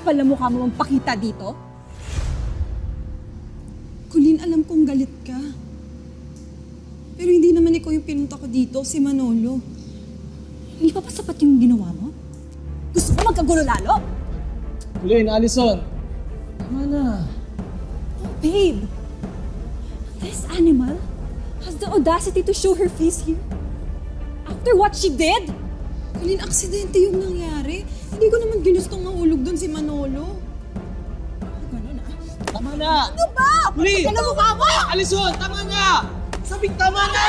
kapal na mukha mo magpakita dito? Colleen, alam kong galit ka. Pero hindi naman ikaw yung pinunta ko dito, si Manolo. Hindi pa ba sapat yung ginawa mo? Gusto mo magkagulo lalo? Colleen, Allison. Tama na. Oh, babe. This animal has the audacity to show her face here. After what she did? Colleen, aksidente yung nangyari. Hindi ko naman ginustong mahulog doon si Manolo. Ganun ah. Tama na. Ano ba? Colleen! Kapal na mukha mo! Allison, tama na! Sabing tama na!